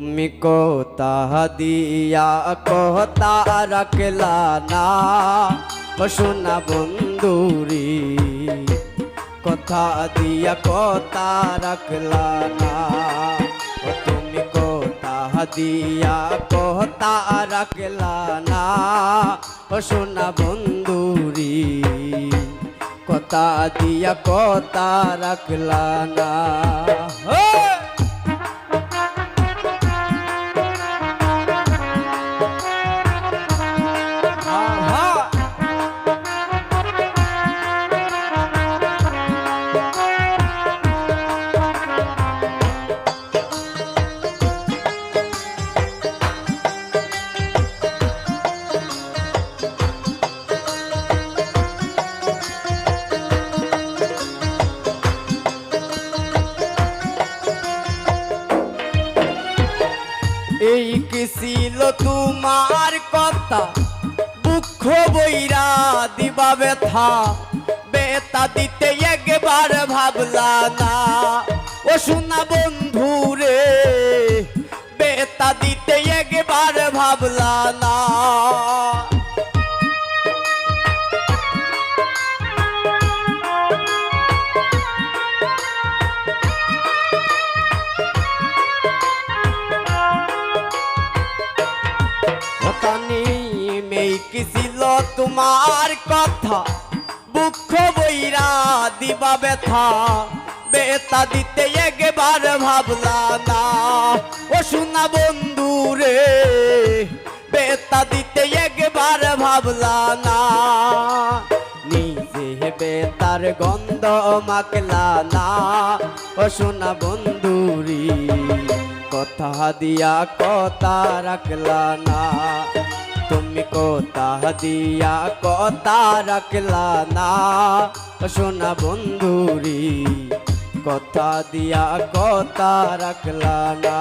তুমি কোথা দিয়া কথা রাখলা না ও সোনা বন্ধুরি, কথা দিয়া কথা রাখলা না ও তুমি কোথা দিয়া কথা রাখলা না ও সোনা বন্ধুরি, কথা দিয়া কথা রাখলা না। এই কি ছিল তোমার কথা, দুঃখ বইরা দিবা ব্যথা, বেতা দিতে একবার ভাবলা না ও সোনা বন্ধু রে, বেতা দিতে একবার ভাবলা না। কি ছিল তোমার কথা, দুঃখ বইরা দিবা ব্যথা, বেতা দিতে একবার ভাবলা না ও সোনা বন্ধু রে, বেতা দিতে একবার ভাবলা না। নিজে বেতার গন্ধ মাখলা না ও সোনা বন্ধুরি, কথা দিয়া কথা রাখলা না, তুমি কোথা দিয়া কথা রাখলা না সোনা বন্ধুরি, কথা দিয়া কথা রাখলা না।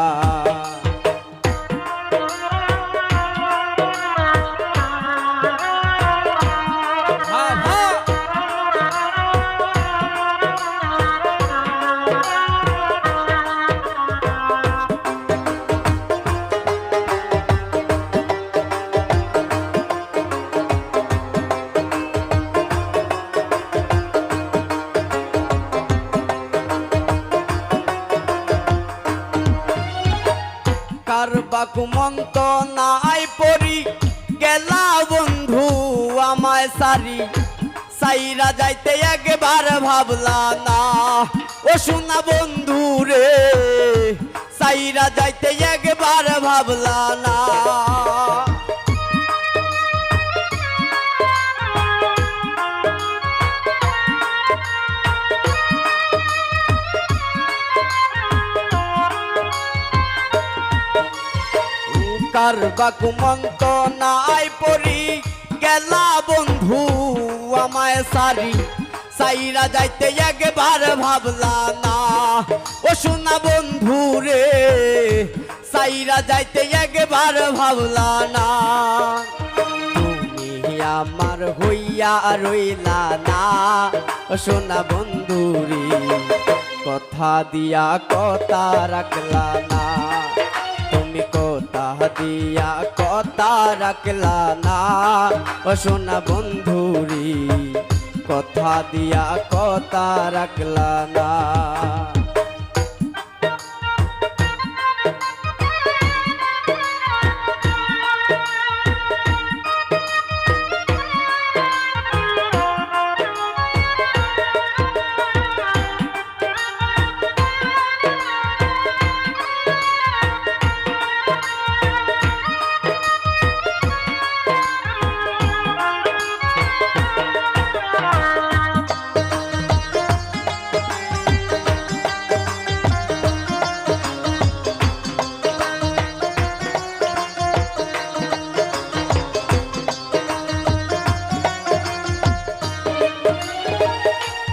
কারবাকু মন্ত নাই পরি গেলা বন্ধু আমায় সারি, সাইরা যাইতে একবার ভাবলা না ও সোনা বন্ধু রে, সাইরা যাইতে একবার ভাবলা না। কারবাকু মন্ত নাই পরি গেলা বন্ধু আমায় সারি, সাইরা যাইতে একবার ভাবলা না ও সোনা বন্ধু রে, সাইরা যাইতে একবার ভাবলা না। তুমি আমার হইয়া রইলা না ও সোনা বন্ধুরি, কথা দিয়া কথা রাখলা না, তুমি কথা দিয়া কথা রাখলা না ও সোনা বন্ধুরি, কথা দিয়া কথা রাখলা না।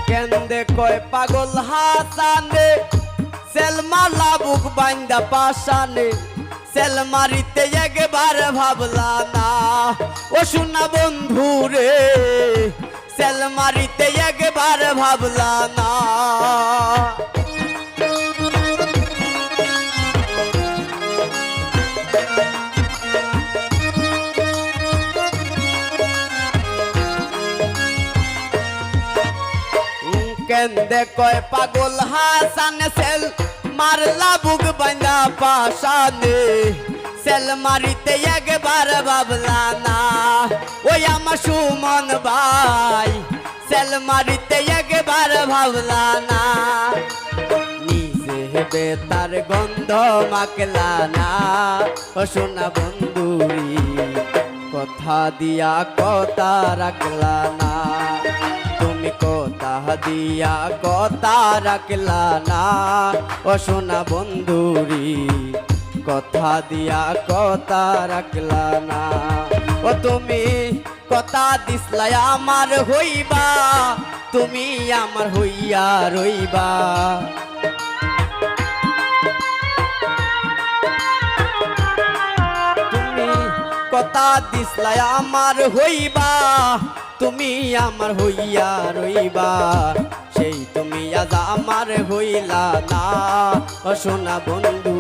কেন্দে কয় পাগল হাসানে, সেলমা লাবুক বাইন্দা পাশানে, সেল মারিতে একবার ভাবলা না ও সোনা বন্ধু রে, সেল মারিতে একবার ভাবলা না। কেন্দে কয় পাগল হাসান সেল মারলা বুক বাঁধা পাশানে সেল মারিতে একবার ভাবলা না ওই আমার সুমন ভাই সেল মারিতে একবার ভাবলা না নিজে হেবে তার গন্ধ মাখলা না ও সোনা বন্ধুরি কথা দিয়া কথা রাখলা না তুমি কথা দিয়া কথা রাখলা না ও সোনা বন্ধুরি কথা দিয়া কথা রাখলা না ও তুমি কথা দিসলা আমার হইবা তুমি আমার হইয়া রইবা তুমি কথা দিসলা আমার হইবা তুমি আমার হইয়া রইবা সেই তুমি আজ আমার হইলা না ও সোনা বন্ধু